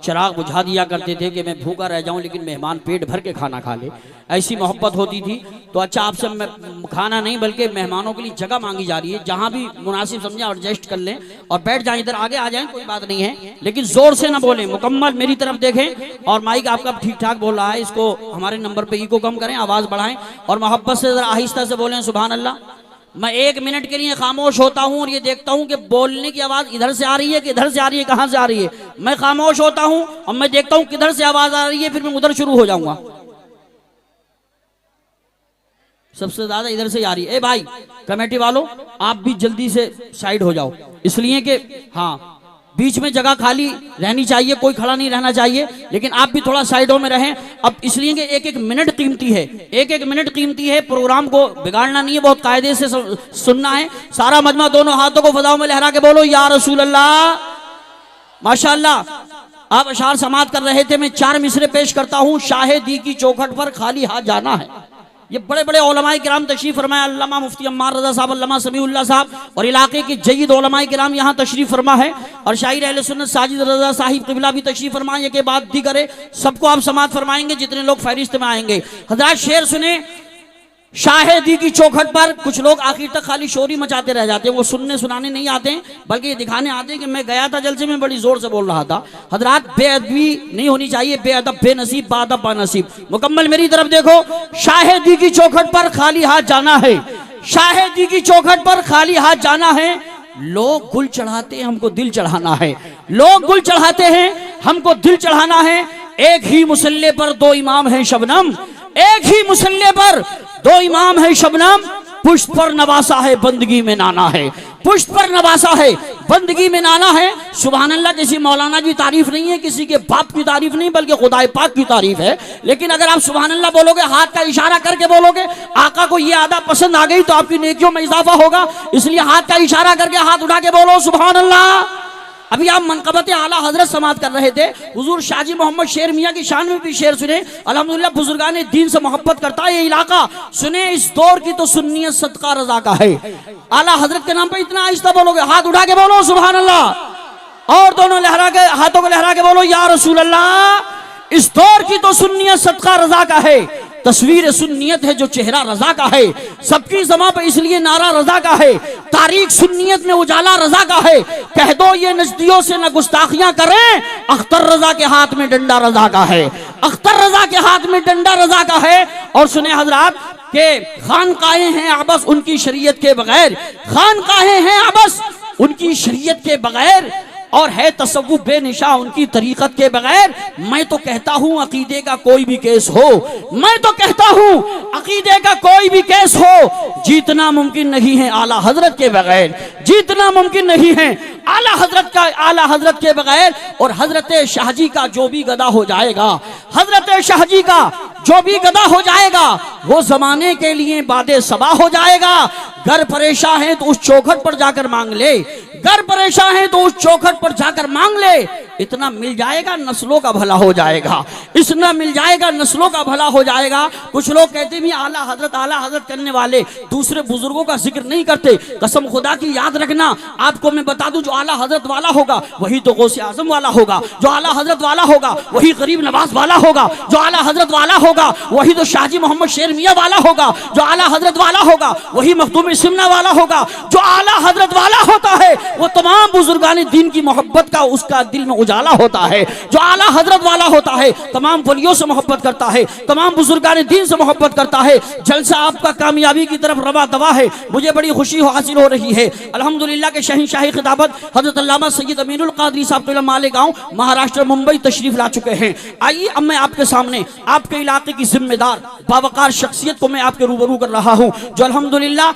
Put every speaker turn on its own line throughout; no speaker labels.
चिराग बुझा दिया करते थे कि मैं भूखा रह जाऊं लेकिन मेहमान पेट भर के खाना खा ले, ऐसी मोहब्बत होती थी। तो अच्छा आपसे खाना नहीं बल्कि मेहमानों के लिए जगह मांगी जा रही है, जहां भी मुनासिब समझे एडजस्ट कर लें और बैठ जाएं, इधर आगे आ जाएं, कोई बात नहीं है, लेकिन जोर से ना बोलें, मुकम्मल मेरी तरफ देखें। और माइक आपका ठीक ठाक बोल रहा है, इसको हमारे नंबर पे इको कम करें, आवाज बढ़ाएं और मोहब्बत से जरा आहिस्ता से बोलें सुभान अल्लाह। मैं 1 मिनट के लिए खामोश होता हूं और ये देखता हूं कि बोलने की आवाज इधर से आ रही है कि इधर से आ रही है, कहां से आ रही है। मैं खामोश होता हूं और मैं देखता हूं किधर से आवाज आ रही है, फिर मैं उधर शुरू हो जाऊंगा। सबसे ज्यादा इधर से आ रही है। ए भाई कमेटी वालों, आप भी जल्दी से साइड हो जाओ, इसलिए कि हाँ बीच में जगह खाली रहनी चाहिए, कोई खड़ा नहीं रहना चाहिए, लेकिन आप भी थोड़ा साइडों में रहें। अब इसलिए कि 1-1 मिनट कीमती है, 1-1 मिनट कीमती है, प्रोग्राम को बिगाड़ना नहीं है, बहुत कायदे से सुनना है। सारा मजमा दोनों हाथों को फजाओं में लहरा के बोलो या रसूल अल्लाह। माशाअल्लाह आप अशार समात कर रहे थे, मैं 4 मिसरे पेश करता हूँ। शाहिदी की चौखट पर खाली हाथ जाना है। ये बड़े बड़े उलमाए किराम तशरीफ फरमाए, अल्लामा मुफ्ती अम्मार रजा साहब, अल्लामा समीउल्लाह साहब और इलाके के जय्यद उलमाए किराम यहाँ तशरीफ फरमा है। और शायर अहले सुन्नत साजिद रजा साहिब क़िबला भी तशरीफ फरमाए के बाद दी करे, सबको आप समात फरमाएंगे जितने लोग फहरिस्त में आएंगे। हज़रात शेर सुने, शाहिदी की चौखट पर कुछ लोग आखिर तक खाली शोरी मचाते रह जाते हैं, वो सुनने सुनाने नहीं आते हैं, बल्कि ये दिखाने आते हैं कि मैं गया था जलसे में, बड़ी जोर से बोल रहा था। हजरात बेअदबी नहीं होनी चाहिए, बेअदब बेनसीब बादब बानसीब। मुकम्मल मेरी तरफ देखो, शाहिदी की चौखट पर खाली हाथ जाना है, शाहिदी की चौखट पर खाली हाथ जाना है। लोग गुल चढ़ाते हैं, हमको दिल चढ़ाना है, लोग गुल चढ़ाते हैं, हमको दिल चढ़ाना है। एक ही मुसल्ले पर 2 इमाम हैं शबनम, एक ही मुसल्ले पर 2 इमाम है शबनम। पुष्ट पर नवासा है, बंदगी में नाना है, पुष्ट पर नवासा है, बंदगी में नाना है। सुभान अल्लाह, किसी मौलाना की तारीफ नहीं है, किसी के बाप की तारीफ नहीं, बल्कि खुदाए पाक की तारीफ है। लेकिन अगर आप सुभान अल्लाह बोलोगे, हाथ का इशारा करके बोलोगे, आका को ये आदा पसंद आ गई तो आपकी नेकियों में इजाफा होगा, इसलिए हाथ का इशारा करके हाथ उठा के बोलो सुभान अल्लाह। अभी आप मनकबत आला हजरत समात कर रहे थे, हुजूर शाजी मोहम्मद शेर मियाँ की शान में भी शेर सुने। अल्हम्दुलिल्लाह बुजुर्गाने दीन से मोहब्बत करता है ये इलाका। सुने, इस दौर की तो सुन्नियत सदका रजा का है। आला हजरत के नाम पे इतना आहिस्ता बोलोगे, हाथ उठा के बोलो सुभान अल्लाह, और दोनों लहरा के हाथों को लहरा के बोलो या रसूल अल्लाह। इस दौर की तो सुन्नियत सदका रजा का है, तस्वीर सुन्नियत है जो चेहरा रजा का है। सबकी ज़बां पे इसलिए नारा रजा का है, तारीख सुन्नियत में उजाला रजा का है। कह दो ये नजदियों से न गुस्ताखियां करें, अख्तर रजा के हाथ में डंडा रजा का है, अख्तर रजा के हाथ में डंडा रजा का है। और सुने हजरात के खानकाहें हैं अबस उनकी शरीयत के बगैर, खानकाहें हैं अबस उनकी शरीयत के बगैर, और है तसव्वुफ बेनिशा उनकी तरीकत के बगैर। मैं तो कहता हूँ अकीदे का कोई भी केस हो, मैं तो कहता हूँ अकीदे का कोई भी केस हो, जीतना मुमकिन नहीं है आला हजरत के बगैर, जीतना मुमकिन नहीं है आला हजरत का, आला हजरत के बगैर। और हजरत शाहजी का जो भी गदा हो जाएगा, हजरत शाहजी का जो भी गदा हो जाएगा, वो जमाने के लिए बादे सबा हो जाएगा। घर परेशान है तो उस चौखट पर जाकर मांग ले, घर परेशान है तो उस चौखट पर जाकर मांग ले, इतना मिल जाएगा नस्लों का भला हो जाएगा, इतना मिल जाएगा नस्लों का भला हो जाएगा। कुछ लोग कहते भी आला हजरत करने वाले दूसरे बुजुर्गों का जिक्र नहीं करते। कसम खुदा की याद रखना, आपको मैं बता दूं, जो आला हजरत वाला होगा वही तो गौसे आजम वाला होगा, जो आला हजरत वाला होगा वही गरीब नवाज वाला होगा, जो आला हजरत वाला होगा वही तो शाहजी मोहम्मद शेर मियाँ वाला होगा, जो आला हजरत वाला होगा वही मखदूम सिमना वाला होगा। जो आला हजरत वाला होता है वो तमाम बुजुर्गान दीन की मोहब्बत का उसका दिल में उजाला होता है। जो आला हजरत वाला होता है तमाम वलियों से मोहब्बत करता है, तमाम बुजुर्गान दीन से मोहब्बत करता है। जलसा आपका कामयाबी की तरफ रवा दवा है, मुझे बड़ी खुशी हासिल हो रही है। अल्हम्दुलिल्लाह के शहंशाही खिताबत हजरत अल्लामा सैयद अमीनुल कादरी साहब मालेगांव महाराष्ट्र मुंबई तशरीफ ला चुके हैं। आइए अब मैं आपके सामने आपके इलाके की जिम्मेदार बावकार शख्सियत को मैं आपके रूबरू कर रहा हूँ, जो अल्हम्दुलिल्लाह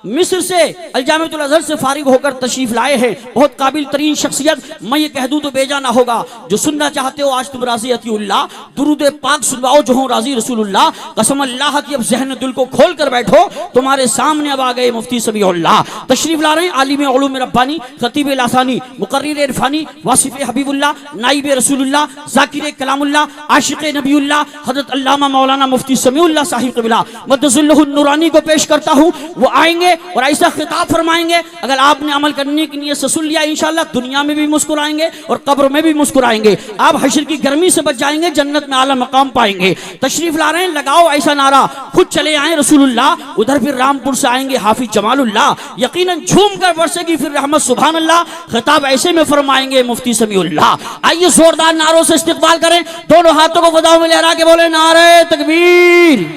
मिस्र से अलजामियतुल अज़हर से फारिग होकर तशरीफ लाए हैं। बहुत काबिल तरीन शख्सियत, मैं ये कह दूं तो बेजा ना होगा। जो सुनना चाहते हो आज तुम राजी अतीउल्लाह, दुरूद पाक सुनवाओ जो हो राजी रसूलुल्लाह। कसम अल्लाह की अब ज़हन दिल को खोल कर बैठो, तुम्हारे सामने अब आ गए मुफ्ती सबीउल्लाह तशरीफ ला रहे हैं। आलिम उलूम रब्बानी, खतीब लासानी, मुकर्रिर इरफानी, वासिफ हबीबुल्लाह, नाइब रसूलुल्लाह, ज़ाकिर कलामुल्लाह, आशिक नबीउल्लाह, हज़रत अल्लामा मौलाना मुफ्ती समीउल्लाह साहिब क़िबला मद्दसुल्लहुन नूरानी को पेश करता हूँ। वो आएंगे आएंगे और ऐसा खिताब फरमाएंगे, अगर आपने अमल करने की नीयत से सुन लिया इंशाअल्लाह दुनिया में भी मुस्कुराएंगे और कब्र में भी मुस्कुराएंगे। आप हश्र की गर्मी से बच जाएंगे, जन्नत में आला मकाम पाएंगे। तशरीफ ला रहे हैं, लगाओ ऐसा नारा, खुद चले आए रसूलुल्लाह, उधर फिर रामपुर से आएंगे हाफिज जमालुल्लाह, यकीनन झूम कर बरसेगी फिर रहमत सुभान अल्लाह। खिताब ऐसे में फरमाएंगे मुफ्ती समीउल्लाह। आइए जोरदार नारों से इस्तिकबाल करें, दोनों हाथों को फजाओं में लहरा के बोले नारे तकबीर।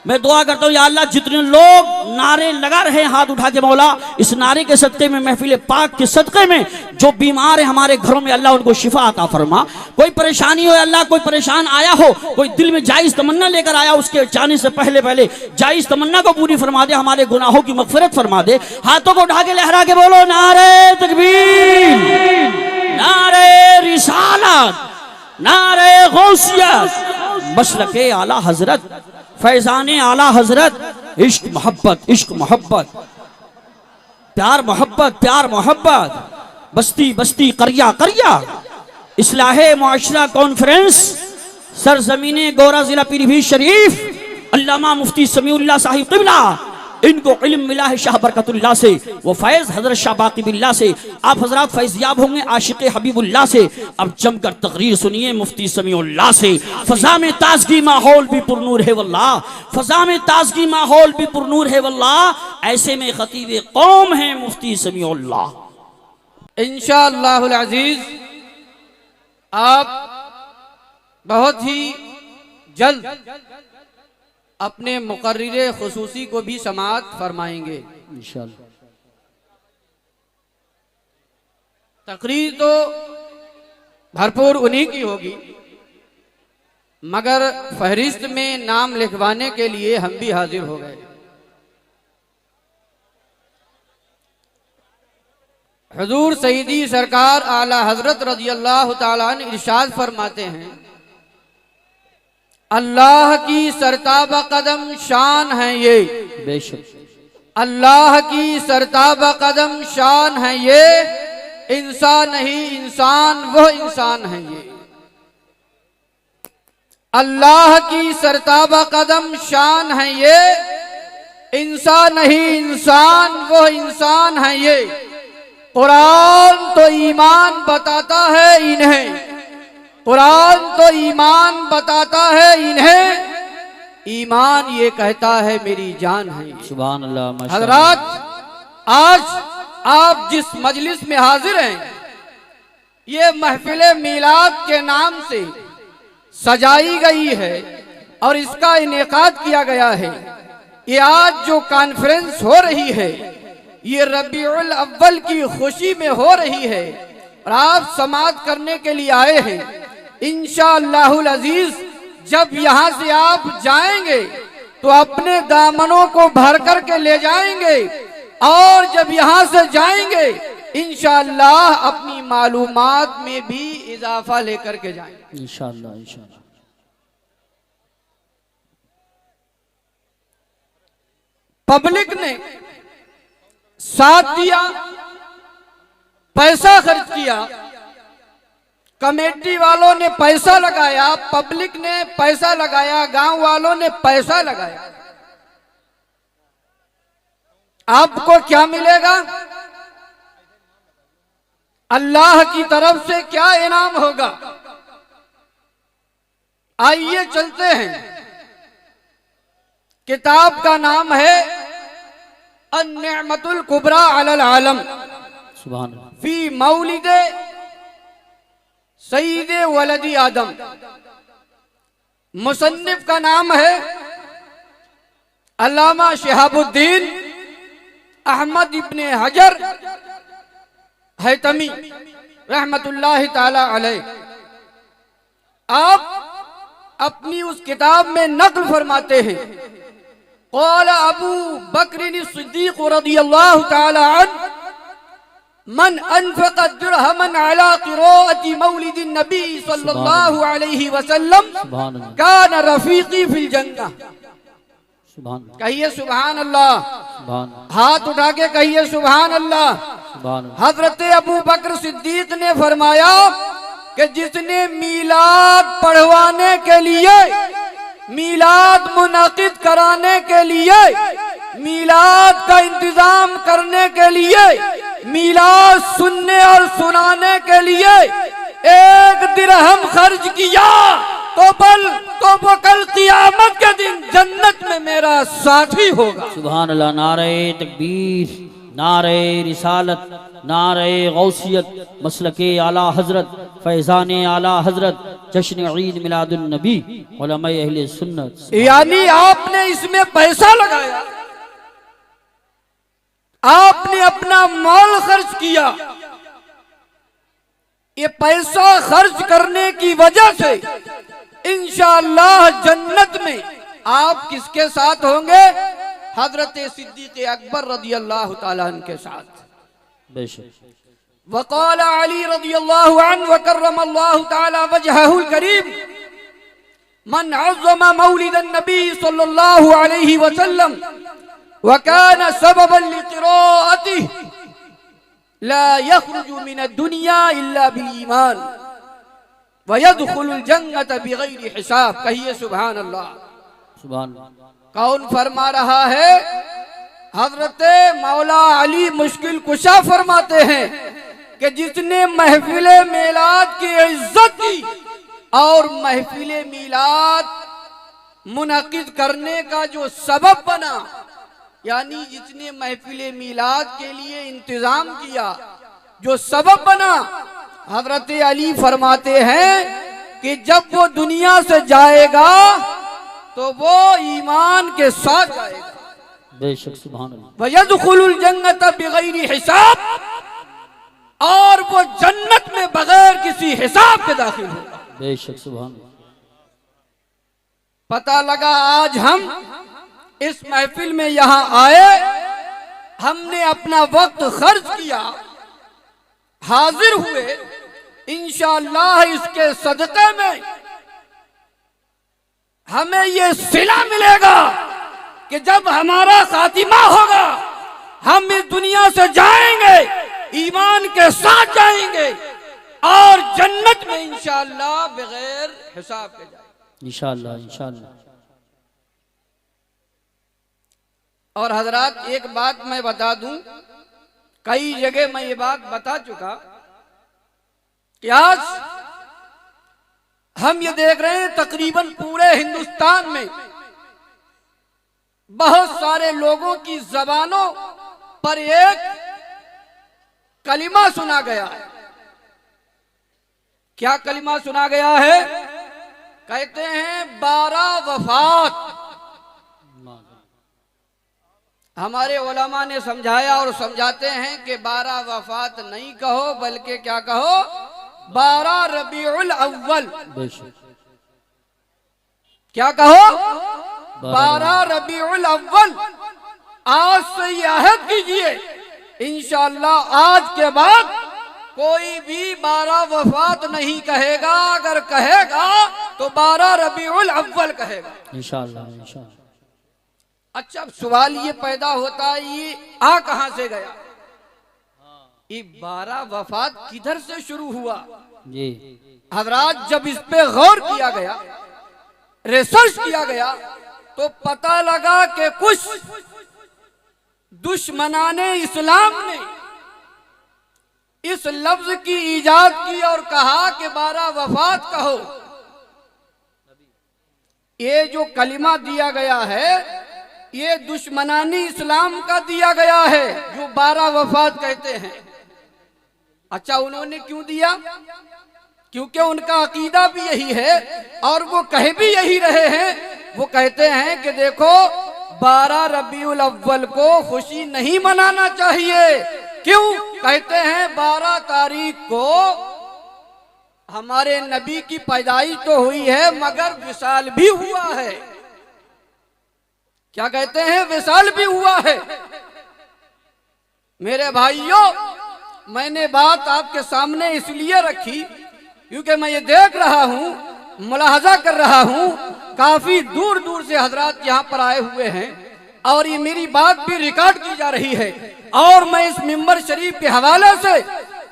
मैं दुआ करता हूँ या अल्लाह जितने लोग नारे लगा रहे हैं हाथ उठा के मौला, इस नारे के सदक़े में, महफिल पाक के सदक़े में जो बीमार है हमारे घरों में अल्लाह उनको शिफा अता फरमा। कोई परेशानी हो अल्लाह, कोई परेशान आया हो, कोई दिल में जायज़ तमन्ना लेकर आया, उसके जाने से पहले पहले जायज़ तमन्ना को पूरी फरमा दे, हमारे गुनाहों की मग़फ़िरत फरमा दे। हाथों को उठा के लहरा के बोलो नारे तकबीर, नारे रिसालत, नारे गौसियत, मशरक़े आला हज़रत, फैज़ाने आला हजरत। इश्क मोहब्बत, इश्क मोहब्बत, प्यार मोहब्बत, प्यार मोहब्बत, बस्ती बस्ती करिया करिया, इस्लाहे मुआशरा कॉन्फ्रेंस, सरजमीने गौरा जिला पीलीभीत शरीफ, अल्लामा मुफ्ती समीउल्लाह साहिब क़िबला, इनको इल्म मिला है शाह बरकतुल्लाह से, वो फैज़ हज़रत शाह बाक़ी बिल्लाह से। आप हज़रात फैज़याब होंगे आशिक़े हबीबुल्लाह से। अब जमकर तकरीर सुनिए मुफ्ती समीउल्लाह से। फ़ज़ा में ताज़गी माहौल भी पुरनूर है वल्लाह, फ़ज़ा में ताज़गी माहौल भी पुरनूर है वल्लाह, ऐसे में ख़तीब कौम है मुफ्ती समीउल्लाह।
इंशाअल्लाहुल अज़ीज़ आप बहुत ही जल्द अपने मुकर्रिरे खुसूसी को भी समाअत फरमाएंगे इंशाअल्लाह। तकरीर तो भरपूर उन्हीं की होगी, मगर फहरिस्त में नाम लिखवाने के लिए हम भी हाजिर हो गए। हुजूर सईदी सरकार आला हजरत रज़ियल्लाहु ताला अन्हु इरशाद फरमाते हैं, अल्लाह की सरताब कदम शान है ये,
बेशक
अल्लाह की सरताब कदम शान है ये, इंसान नहीं इंसान वो इंसान है ये। अल्लाह की सरताब कदम शान है ये, इंसान नहीं इंसान वो इंसान है ये। कुरान तो ईमान बताता है इन्हें, कुरान तो ईमान बताता है इन्हें, ईमान ये कहता है मेरी जान है।
सुभान अल्लाह।
हज़रात, आज आप जिस मजलिस में हाजिर हैं, ये महफिल मीलाद के नाम से सजाई गई है और इसका इनेकाद किया गया है। ये आज जो कॉन्फ्रेंस हो रही है, ये रबीउल अव्वल की खुशी में हो रही है और आप समाअत करने के लिए आए हैं। इंशाअल्लाहुल अजीज जब यहाँ से आप जाएंगे तो अपने दामनों को भर कर के ले जाएंगे और जब यहाँ से जाएंगे इंशाअल्लाह अपनी मालूमात में भी इजाफा लेकर के जाएंगे
इंशाअल्लाह इंशाअल्लाह।
पब्लिक ने साथ दिया, पैसा खर्च किया, कमेटी वालों ने पैसा लगाया, पब्लिक ने पैसा लगाया, गांव वालों ने पैसा लगाया। आपको क्या मिलेगा? अल्लाह की तरफ से क्या इनाम होगा? आइए चलते हैं। किताब का नाम है अन्निअमतुल कुबरा अलल आलम
सुभान अल्लाह
फी मौलिदे सईदे वलदी आदम। मुसन्निफ का नाम है अल्लामा शिहाबुद्दीन अहमद इब्ने हजर हैतमी रहमतुल्लाहि ताला अलैह। आप अपनी उस किताब में नक़ल फरमाते हैं, क़ाल अबू बकर सिद्दीक़ रज़ियल्लाहु ताला अन्हु मन अनफ़क़ दिरहमन अला क़िराअति मौलिदिन नबी सल्लल्लाहु अलैहि वसल्लम कान रफ़ीक़ी फिल जन्नह। कहिए सुभान अल्लाह। हाथ उठा के कहिए सुभान अल्लाह। हजरत अबू बकर सिद्दीक ने फरमाया कि जिसने मीलाद पढ़वाने के लिए, मीलाद मुनाकिद कराने के लिए, मीलाद का इंतजाम करने के लिए, मीलाद सुनने और सुनाने के लिए 1 दिरहम खर्च किया तो वो कल क़ियामत के दिन जन्नत में मेरा साथी होगा।
सुभान अल्लाह। नारे तकबीर, नारे रिसालत, नारे गौसियत, मसलके आला हजरत, फैज़ान आला हजरत, जश्न ईद मिलादुन नबी, उलमाए अहले सुन्नत।
यानी आपने इसमें पैसा लगाया, आपने अपना माल खर्च किया। ये पैसा खर्च करने की वजह से इंशाअल्लाह जन्नत में आप किसके साथ होंगे? हजरत सिद्दीक़ अकबर रदियल्लाहु ताला अन्हु के साथ।
बेशक।
वक़ाल अली रदियल्लाहु अन्हु व कर्रमल्लाहु ताला वजहहुल करीम मन अज़्ज़म मौलिद नबी सल्लल्लाहु अलैहि वसल्लम व कान सबबन लिक़िराअतिही ला यख़रुजु मिन दुनिया इल्ला बिल ईमान व यदखुलुल जन्नत बिगैरि हिसाब। कहिए सुभान अल्लाह।
सुभान।
कौन फरमा रहा है? हजरत मौला अली मुश्किल कुशा फरमाते हैं कि जिसने महफिले मीलाद की इज्जत की और महफिले मीलाद मुनक़िद करने का जो सबब बना, यानी जिसने महफिले मीलाद के लिए इंतजाम किया, जो सबब बना, हजरत अली फरमाते हैं कि जब वो दुनिया से जाएगा तो वो ईमान के साथ जाएगा।
बेशक। सुभान अल्लाह।
वयदखुलुल जन्नत बिगैरि हिसाब, और वो जन्नत में बगैर किसी हिसाब के दाखिल होगा।
बेशक। सुभान अल्लाह।
पता लगा आज हम इस महफिल में यहाँ आए, हमने अपना वक्त खर्च किया, हाजिर हुए, इंशाअल्लाह इसके सदक़े में हमें ये सिला मिलेगा कि जब हमारा खातिमा होगा हम इस दुनिया से जाएंगे, ईमान के साथ जाएंगे और जन्नत में इंशाअल्लाह बगैर हिसाब के जाएंगे।
इंशाअल्लाह, इंशाअल्लाह।
और हजरात एक बात मैं बता दूं, कई जगह मैं ये बात बता चुका कि आज हम ये देख रहे हैं तकरीबन पूरे हिंदुस्तान में बहुत सारे लोगों की जबानों पर एक कलिमा सुना गया है। क्या कलिमा सुना गया है? कहते हैं 12 वफात। हमारे उलमा ने समझाया और समझाते हैं कि 12 वफात नहीं कहो, बल्कि क्या कहो? 12 रबीउल अव्वल। क्या कहो? 12 रबीउल अव्वल। आज से ये अहद कीजिए, इंशाअल्लाह आज के बाद कोई भी 12 वफात नहीं कहेगा, अगर कहेगा तो 12 रबीउल अव्वल कहेगा
इंशाअल्लाह, इंशाअल्लाह।
अच्छा, अब सवाल ये पैदा होता है, ये आ कहां से गया? ये 12 वफात किधर से शुरू हुआ?
जी
हजरात, जब इस पे गौर किया गया, रिसर्च किया गया, तो पता लगा कि कुछ दुश्मनाने इस्लाम ने इस लफ्ज की इजाद की और कहा कि 12 वफात कहो। ये जो कलिमा दिया गया है, ये दुश्मनानी इस्लाम का दिया गया है, जो 12 वफात कहते हैं। अच्छा, उन्होंने क्यों दिया? क्योंकि उनका अकीदा भी यही है और वो कह भी यही रहे हैं। वो कहते हैं कि देखो, 12 रबीउल अव्वल को खुशी नहीं मनाना चाहिए। क्यों? कहते हैं 12 तारीख को हमारे नबी की पैदाइश तो हुई है, मगर विसाल भी हुआ है। क्या कहते हैं? विसाल भी हुआ है। मेरे भाइयों, मैंने बात आपके सामने इसलिए रखी क्योंकि मैं ये देख रहा हूं, मुलाहजा कर रहा हूं, काफी दूर दूर से हजरात यहाँ पर आए हुए हैं और ये मेरी बात भी रिकॉर्ड की जा रही है। और मैं इस मिंबर शरीफ के हवाले से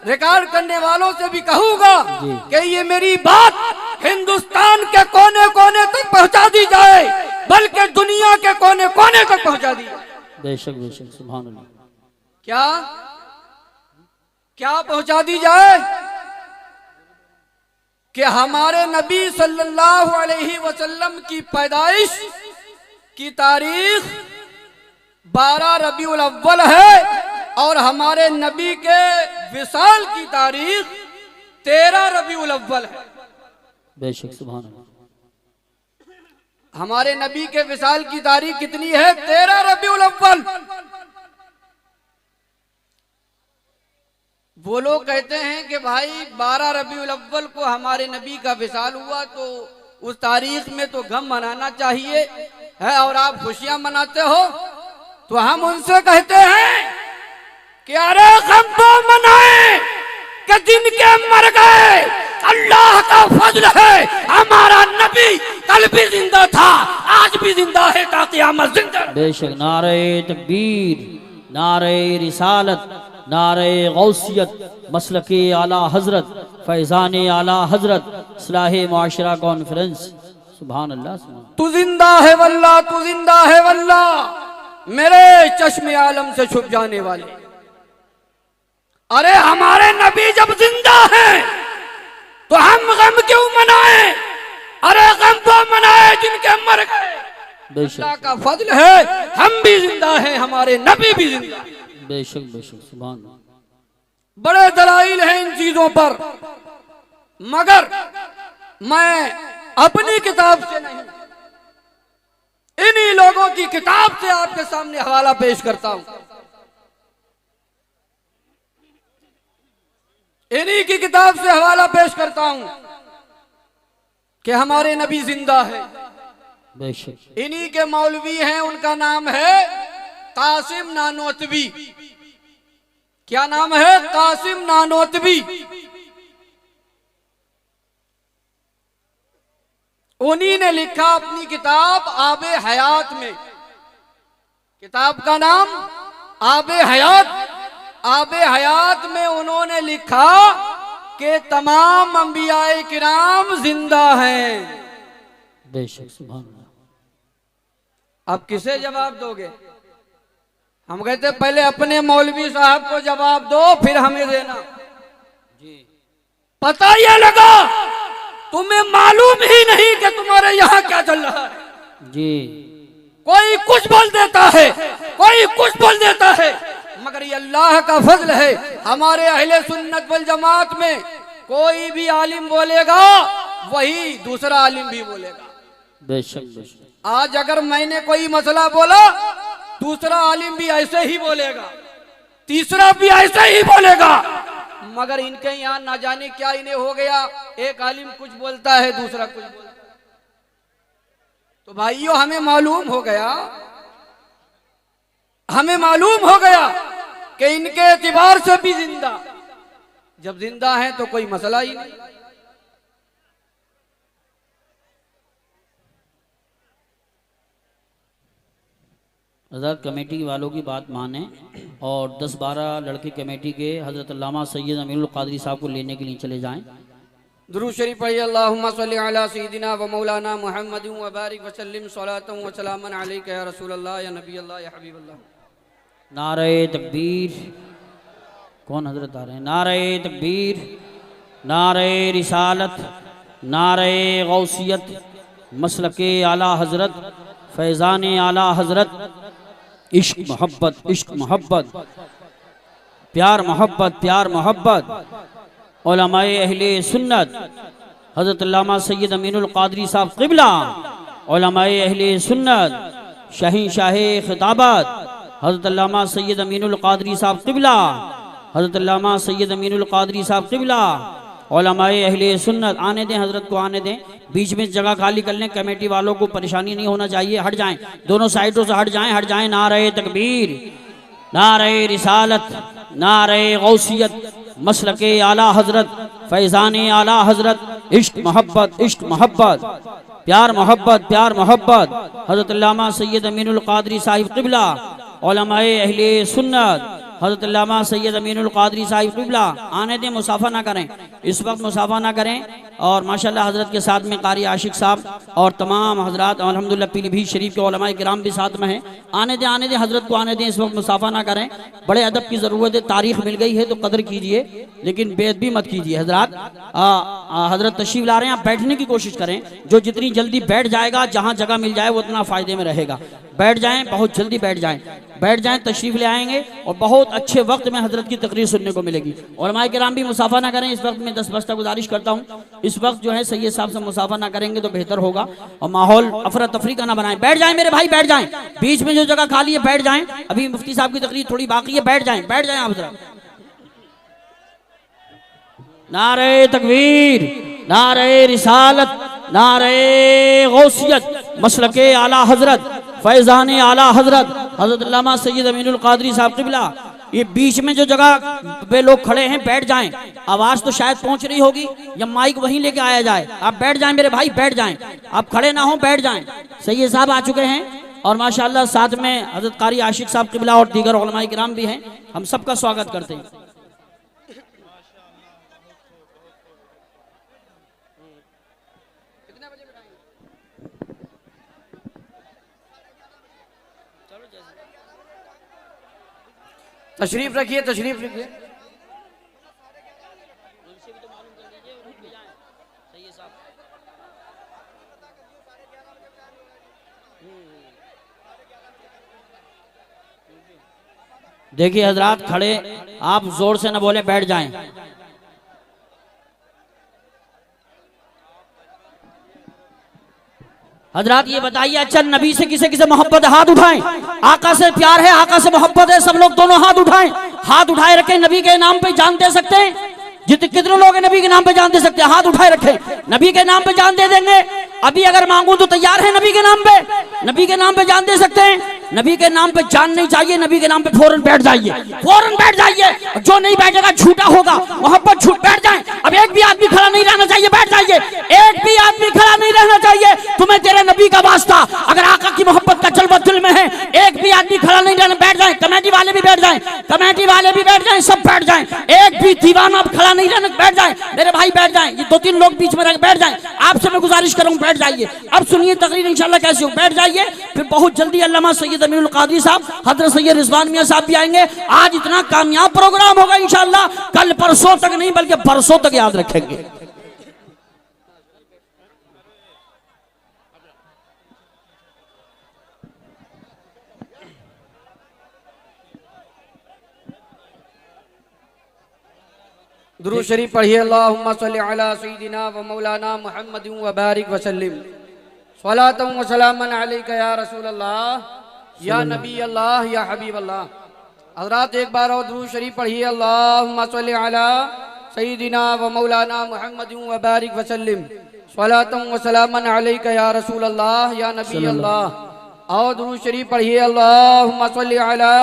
रिकॉर्ड करने वालों से भी कहूंगा कि ये मेरी बात हिंदुस्तान के कोने कोने तक पहुंचा दी जाए, बल्कि दुनिया के कोने कोने तक पहुंचा दी जाए।
बेशक बेशक सुभान अल्लाह।
क्या क्या पहुंचा दी जाए कि हमारे नबी सल्लल्लाहु अलैहि वसल्लम की पैदाइश की तारीख 12 रबीउल अव्वल है और हमारे नबी के विसाल की तारीख 13 रबीउल अव्वल है।
बेशक सुभान अल्लाह।
हमारे नबी के विसाल की तारीख कितनी है? 13 रबीउल अव्वल। वो लोग कहते हैं कि भाई 12 रबीउल अव्वल को हमारे नबी का विसाल हुआ तो उस तारीख में तो गम मनाना चाहिए है और आप खुशियां मनाते हो। तो हम उनसे कहते हैं कि अरे गम तो मनाए कि जिनके मर गए, अल्लाह का फजल है हमारा नबी कल भी जिंदा था, आज भी जिंदा है, ता क़यामत जिंदा।
बेशक नारे तकबीर, नारे रिसालत, नारे गौसियत, मसलके आला हजरत, फैजान आला हजरत, इस्लाह मुआशरा कॉन्फ्रेंस। सुभान अल्लाह सुभान।
तू जिंदा है वल्लाह, तू जिंदा है वल्लाह, मेरे चश्मे आलम से छुप जाने वाले। अरे हमारे नबी जब जिंदा हैं तो हम गम क्यों मनाए? अरे गम तो मनाए जिनके मर गए। अल्लाह का फजल है हम भी जिंदा हैं, हमारे नबी भी जिंदा है।
बेशक बेशक सुभान।
बड़े दलाइल हैं इन चीजों पर, मगर मैं अपनी किताब से नहीं, इन्हीं लोगों की किताब से आपके सामने हवाला पेश करता हूं। इन्हीं की किताब से हवाला पेश करता हूं कि हमारे नबी जिंदा है।
बेशक
इन्हीं के मौलवी हैं, उनका नाम है कासिम नानोतवी। क्या नाम है? कासिम नानोतवी। उन्हीं ने लिखा अपनी किताब आबे हयात में, किताब का नाम आबे हयात। आबे हयात में उन्होंने लिखा कि तमाम अंबियाए किराम जिंदा हैं।
बेशक सुभान अल्लाह।
अब किसे जवाब दोगे? हम कहते पहले अपने मौलवी साहब को जवाब दो, फिर हमें देना। जी पता ये लगा तुम्हें मालूम ही नहीं कि तुम्हारे यहाँ क्या चल रहा है।
जी
कोई कुछ बोल देता है, कोई कुछ बोल देता है, मगर ये अल्लाह का फजल है। हमारे अहले सुन्नत वल जमात में कोई भी आलिम बोलेगा वही दूसरा आलिम भी बोलेगा।
बेशक बेशक।
आज अगर मैंने कोई मसला बोला, दूसरा आलिम भी ऐसे ही बोलेगा, तीसरा भी ऐसे ही बोलेगा, मगर इनके यहाँ ना जाने क्या इन्हें हो गया, एक आलिम कुछ बोलता है, दूसरा कुछ बोलता है। तो भाइयों हमें मालूम हो गया, हमें मालूम हो गया कि इनके एतबार से भी जिंदा, जब जिंदा है तो कोई मसला ही नहीं।
हज़रत कमेटी वालों की बात माने और 10-12 लड़के कमेटी के हज़रत अल्लामा सैयद अमीरुल क़ादरी साहब को लेने के लिए चले जाएं।
दुरूद शरीफ पढ़िए। अल्लाहुम्मा सल्लि अला सय्यिदिना व मौलाना मुहम्मद व बारिक व सल्लिम सलातन व सलामन अलैका या रसूल अल्लाह या नबी अल्लाह या हबीब अल्लाह।
नारे तकबीर। कौन हजरत आ रहे हैं? नारे तकबीर, नारे रिसालत, नारे गौसियत, मसलके आला हजरत, फैज़ान आला हजरत, इश्क मोहब्बत, इश्क मोहब्बत, प्यार मोहब्बत, प्यार मोहब्बत, उलमाए अहले सुन्नत हज़रत अल्लामा सैयद अमीनुल क़ादरी साहब क़िबला, उलमाए अहले सुन्नत शहींशाह खिताबत हज़रत अल्लामा सैयद अमीनुल क़ादरी साहब क़िबला, हज़रत अल्लामा सैयद अमीनुल क़ादरी साहब क़िबला, उलमाए अहले सुन्नत। आने दें, हज़रत को आने दें, बीच में जगह खाली कर लें। कमेटी वालों को परेशानी नहीं होना चाहिए, हट जाएं, दोनों साइडों से हट जाएं, हट जाएं। नारे तकबीर, नारे रिसालत, नारे गौसियत, मसलके आला हजरत, फैज़ान आला हजरत, इश्क मोहब्बत, इश्क मोहब्बत, प्यार मोहब्बत, प्यार मोहब्बत, हज़रत अल्लामा सैयद अमीनुल क़ादरी साहिब क़िबला, उलमाए अहले सुन्नत हज़रत अल्लामा सैयद अमीनुल क़ादरी साहिब क़िबला आने दें, मुसाफा ना करें, इस वक्त मुसाफा ना करें। और माशाल्लाह हज़रत के साथ में कारी आशिक साहब और तमाम हज़रात अल्हम्दुलिल्लाह पीलीभीत शरीफ के उलमाए किराम भी साथ में हैं। आने दें हज़रत को आने दें, इस वक्त मुसाफा ना करें। बड़े अदब की ज़रूरत है, तारीख़ मिल गई है तो कदर कीजिए, लेकिन बेअदबी मत कीजिए। हज़रात हज़रत तशरीफ़ ला रहे हैं, आप बैठने की कोशिश करें। जो जितनी जल्दी बैठ जाएगा, जहाँ जगह मिल जाए वो उतना फ़ायदे में रहेगा। बैठ जाएं, बहुत जल्दी बैठ जाएं, तशरीफ़ ले आएंगे और बहुत अच्छे वक्त में हज़रत की तकरीर सुनने को मिलेगी। उलमाए किराम भी मुसाफा ना करें। इस वक्त में 10 बजे तक गुजारिश करता हूँ, इस वक्त जो है सैयद साहब से मुसाफा ना करेंगे तो बेहतर होगा और माहौल अफरा तफरी का ना बनाएं। बैठ जाएं मेरे भाई, बैठ जाएं, बीच में जो जगह खाली है बैठ जाएं। अभी मुफ्ती साहब की तकरीर थोड़ी बाकी है, बैठ जाएं आप जरा। नारे तकबीर, नारे रिसालत, नारे गौसियत, मसलके आला हजरत, फैजान आला हजरत हज़रत अल्लामा सैयद अमीनुल क़ादरी साहब क़िबला। ये बीच में जो जगह पे लोग खड़े हैं बैठ जाएं। आवाज़ तो शायद पहुंच रही होगी, या माइक वहीं लेके आया जाए। आप बैठ जाएं मेरे भाई, बैठ जाएं, आप खड़े ना हो, बैठ जाएं। सैयद साहब आ चुके हैं और माशाअल्लाह साथ में हज़रत कारी आशिक साहब क़िबला और दीगर उलमाए किराम भी हैं। हम सबका स्वागत करते हैं।
तशरीफ रखिए, तशरीफ रखिए।
देखिए हजरात खड़े, आप जोर से न बोले, बैठ जाएं। हजरात ये बताइए, अच्छा नबी से किसे किसे मोहब्बत है? हाथ उठाएं। आका से प्यार है, आका से मोहब्बत है, सब लोग दोनों हाथ उठाएं। हाथ उठाए रखें। नबी के नाम पे जान दे सकते हैं? कितने लोग हैं नबी के नाम पे जान दे सकते हैं? हाथ उठाए रखें। नबी के नाम पे जान दे देंगे। अभी अगर मांगू तो तैयार है नबी के नाम पे? नबी के नाम पे जान दे सकते हैं? नबी के नाम पे जान नहीं चाहिए, नबी के नाम पे फौरन बैठ जाइए, फौरन बैठ जाइए। जो नहीं बैठेगा झूठा होगा, मोहब्बत झूठ। बैठ जाए। अब एक भी आदमी खड़ा नहीं रहना चाहिए, बैठ जाइए। एक भी आदमी खड़ा नहीं रहना चाहिए। तुम्हें तेरे नबी का वास्ता, अगर आका की मोहब्बत का जलवा दिल में है, एक भी आदमी खड़ा नहीं रहना। बैठ जाए। कमेटी वाले भी बैठ जाए, कमेटी वाले भी बैठ जाए, सब बैठ जाए। एक भी दीवाना अब खड़ा नहीं रहना, बैठ जाए मेरे भाई, बैठ जाए। ये 2-3 लोग बीच में रह, बैठ जाए। आपसे मैं गुजारिश कर रहा हूँ, बैठ जाइए। अब सुनिए तकरीर इंशाल्लाह कैसी हो, बैठ जाइए। फिर बहुत जल्दी अल्लामा सैयद अमीनुल क़ादरी साहब, हज़रत सैयद रिजवान मियां साहब भी आएंगे। आज इतना कामयाब प्रोग्राम होगा इंशाल्लाह, कल परसों तक नहीं बल्कि बरसों तक याद रखेंगे।
दुरूद शरीफ पढ़िए। अल्लाहुम्मा सल्लि अला सय्यिदिना व मौलाना मुहम्मदिन व बारिक व सल्लिम। सलातन व सलामन अलैका या रसूल अल्लाह या नबी अल्लाह या हबीब अल्लाह। हज़रात एक बार और दुरूद शरीफ पढ़िए। अल्लाहुम्मा सल्लि अला सय्यिदिना व मौलाना मुहम्मदिन व बारिक व सल्लिम। सलातन व सलामन अलैका या रसूल अल्लाह या नबी अल्लाह। और दुरूद शरीफ पढ़िए। अल्लाहुम्मा सल्लि अला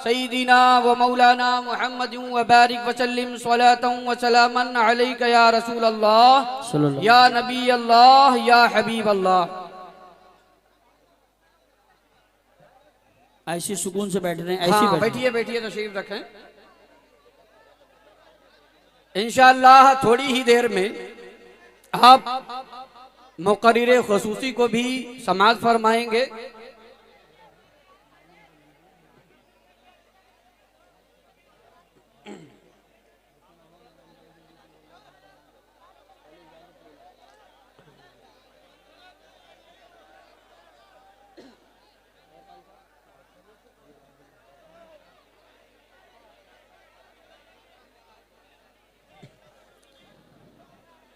सय्यिदिना व मौलाना मुहम्मदिन व बारिक व सल्लिम। सलातन व सलामन अलैका या रसूल अल्लाह या नबी अल्लाह या हबीब अल्लाह।
ऐसी सुकून से बैठ रहे हैं, ऐसी
बैठिए, बैठिए, तशरीफ रखें। इंशाअल्लाह थोड़ी ही देर में आप मुक़र्रिर ख़ुसूसी को भी समाअत फरमाएंगे।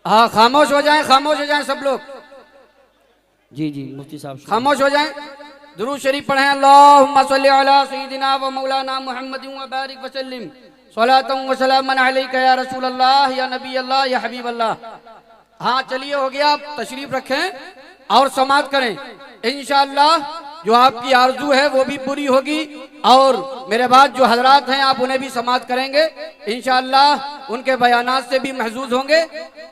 हाँ, खामोश हो जाएं, खामोश हो जाएं सब लोग।
जी जी मुफ्ती साहब
खामोश हो जाएं। दुरूद शरीफ पढ़ें। अल्लाहुम्मा सल्लि अला सय्यिदिना व मौलाना मुहम्मदिन व बारिक व सल्लिम। सलातन व सलामन अलैका या रसूल अल्लाह या नबी अल्लाह या हबीब अल्लाह। हाँ चलिए, हो गया। आप तशरीफ रखें और समाअत करें। इंशाअल्लाह जो आपकी आरजू है वो भी पूरी होगी और मेरे बाद जो हजरात हैं आप उन्हें भी समाअत करेंगे इंशाअल्लाह। उनके बयानात से भी महजूज होंगे।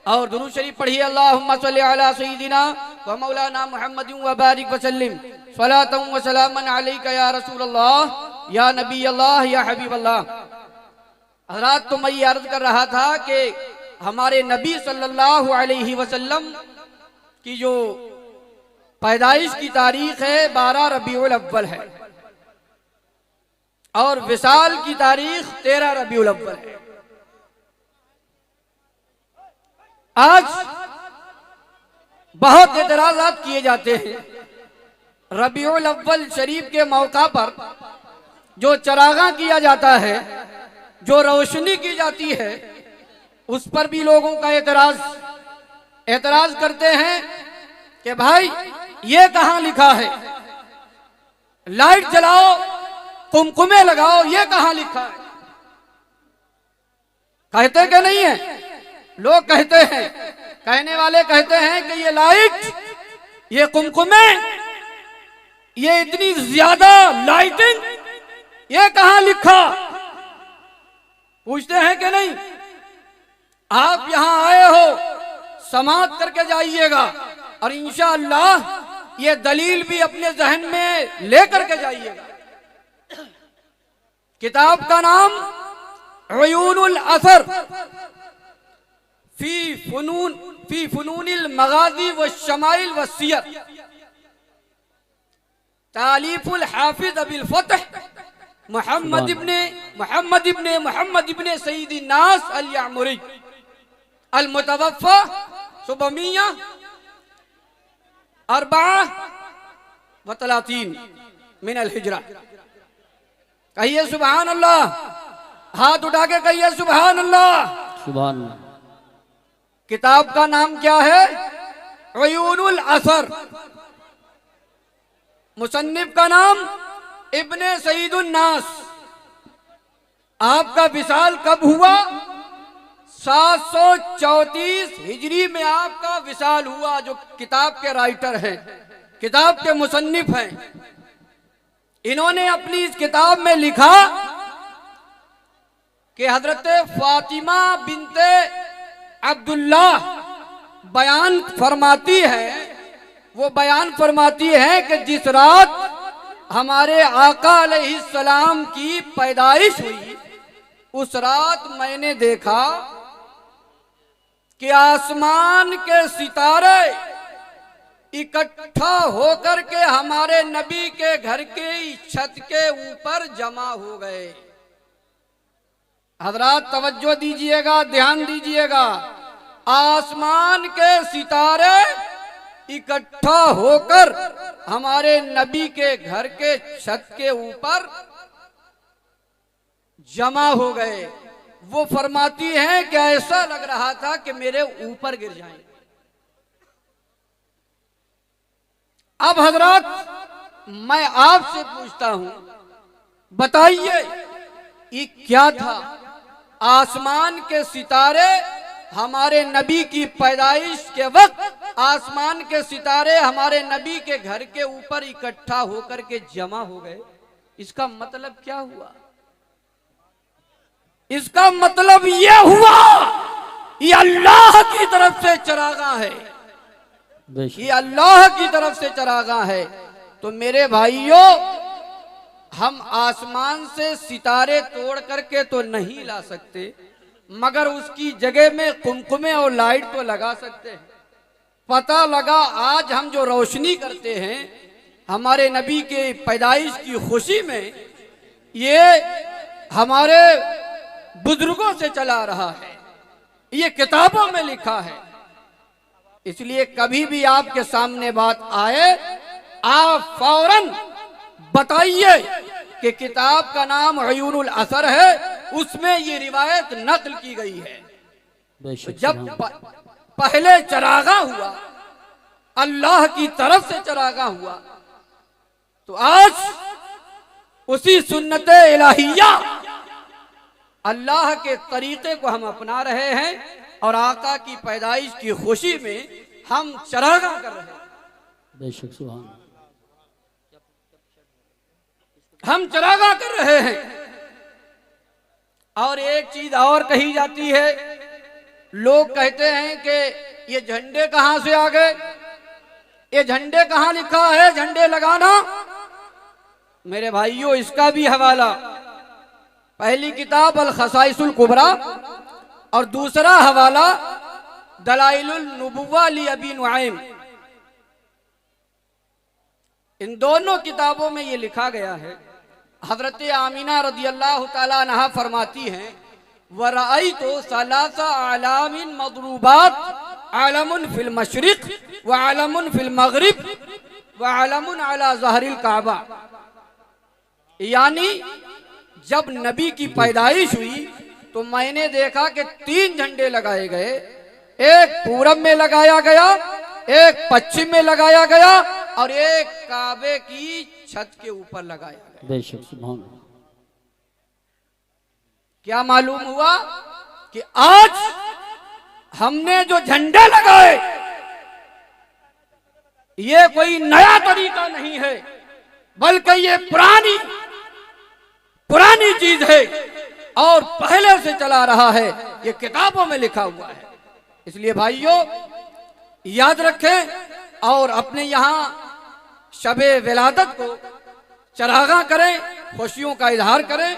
और दुरूद शरीफ पढ़िए। अल्लाहुम्मा सल्लि अला सय्यिदिना व मौलाना मुहम्मदिन व बारिक व सल्लिम। सलातन व सलामन अलैका या रसूल अल्लाह या नबी अल्लाह या हबीब अल्लाह। हज़रात, तो मैं ये अर्ज कर रहा था कि हमारे नबी सल्लल्लाहु अलैहि वसल्लम की जो पैदाइश की तारीख है 12 रबीउल अव्वल है और विसाल की तारीख 13 रबीउल अव्वल है। आज बहुत एतराज़ात किए जाते हैं। रबीउल अव्वल शरीफ के मौका पर जो चरागा किया जाता है, जो रोशनी की जाती है, उस पर भी लोगों का एतराज करते हैं कि भाई ये कहां लिखा है, लाइट जलाओ, कुमकुमे लगाओ, ये कहां लिखा है? कहते कि नहीं है? लोग कहते हैं, कहने वाले कहते हैं कि ये लाइट, ये कुमकुमे, ये इतनी ज्यादा लाइटिंग, ये कहां लिखा? पूछते हैं कि नहीं? आप यहां आए हो, समाप्त करके जाइएगा और इंशाअल्लाह ये दलील भी अपने जहन में लेकर के जाइएगा। किताब का नाम उयूनुल असर फी फुनूनिल मगाजी व शमाइल व सियर, तालीफुल हाफिज अबिल फतह मोहम्मद इब्ने सईद नास अल यामुरी अल मुतवफ़ा सुबमिया 34 मिन अल हिजरा। कहिए सुभान अल्लाह, हाथ उठा के कहिए सुभान अल्लाह।
सुभान अल्लाह।
किताब का नाम क्या है? उयूनुल असर। मुसन्निफ का नाम इब्ने सईदुन नास। आपका विसाल कब हुआ? 734 हिजरी में आपका विसाल हुआ। जो किताब के राइटर हैं, किताब के मुसन्निफ हैं, इन्होंने अपनी इस किताब में लिखा कि हजरत फातिमा बिनते अब्दुल्लाह बयान फरमाती है, वो बयान फरमाती है कि जिस रात हमारे आका अलैहिस्सलाम की पैदाइश हुई, उस रात मैंने देखा कि आसमान के सितारे इकट्ठा होकर के हमारे नबी के घर के छत के ऊपर जमा हो गए। हजरात तवज्जो दीजिएगा, ध्यान दीजिएगा। आसमान के सितारे इकट्ठा होकर हमारे नबी के घर के छत के ऊपर जमा हो गए। वो फरमाती हैं कि ऐसा लग रहा था कि मेरे ऊपर गिर जाएं। अब हजरात, मैं आपसे पूछता हूं, बताइए ये क्या था? आसमान के सितारे हमारे नबी की पैदाइश के वक्त आसमान के सितारे हमारे नबी के घर के ऊपर इकट्ठा होकर के जमा हो गए। इसका मतलब क्या हुआ? इसका मतलब यह हुआ ये अल्लाह की तरफ से चरागा है, ये अल्लाह की तरफ से चरागा है। तो मेरे भाइयों, हम आसमान से सितारे तोड़ करके तो नहीं ला सकते, मगर उसकी जगह में कुमकुमे और लाइट तो लगा सकते हैं। पता लगा आज हम जो रोशनी करते हैं हमारे नबी के पैदाइश की खुशी में, ये हमारे बुजुर्गों से चला रहा है, ये किताबों में लिखा है। इसलिए कभी भी आपके सामने बात आए, आप फौरन बताइए कि किताब का नाम उयूनुल असर है, उसमें ये रिवायत नकल की गई है। तो जब पहले चरागा हुआ, अल्लाह की तरफ से चरागा हुआ, तो आज उसी सुन्नत इलाहिया अल्लाह के तरीके को हम अपना रहे हैं और आका की पैदाइश की खुशी में हम चरागा कर रहे हैं।
बेशक सुभान,
हम चरागा कर रहे हैं। और एक चीज और कही जाती है, लोग कहते हैं कि ये झंडे कहां से आ गए, ये झंडे कहां लिखा है झंडे लगाना? मेरे भाइयों, इसका भी हवाला, पहली किताब अल खसाइसुल कुबरा और दूसरा हवाला दलाइलुन नुबुव्वा ली अबी नुआइम। इन दोनों किताबों में ये लिखा गया है, हजरत आमीना रदियल्लाहु ताला अन्हा फरमाती हैं, वरअयतु सलासा आलामिन मदरूबात, आलमुन फिल मशरिक व आलमुन फिल मगरिब व आलमुन अला ज़हरिल काबा। यानी जब नबी की पैदाइश हुई तो मैंने देखा कि 3 झंडे लगाए गए, एक पूरब में लगाया गया, एक पश्चिम में लगाया गया और एक काबे की छत के ऊपर लगाया गया।
बेशक सुभान अल्लाह।
क्या मालूम हुआ कि आज हमने जो झंडे लगाए ये कोई नया तरीका नहीं है, बल्कि ये पुरानी चीज है और पहले से चला रहा है, ये किताबों में लिखा हुआ है। इसलिए भाइयों याद रखें और अपने यहाँ शबे विलादत को चरागा करें, खुशियों का इजहार करें।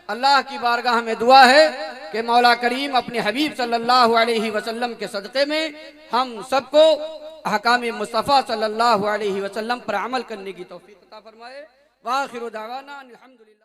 अल्लाह की बारगाह में दुआ है कि मौला करीम अपने हबीब सल्लल्लाहु अलैहि वसल्लम के सदक़े में हम सबको अहकाम मुस्तफ़ा सल्लल्लाहु अलैहि वसल्लम पर अमल करने की तौफीक अता फरमाए। वाखिरु दावाना अनिल हम्दुलिल्लाह।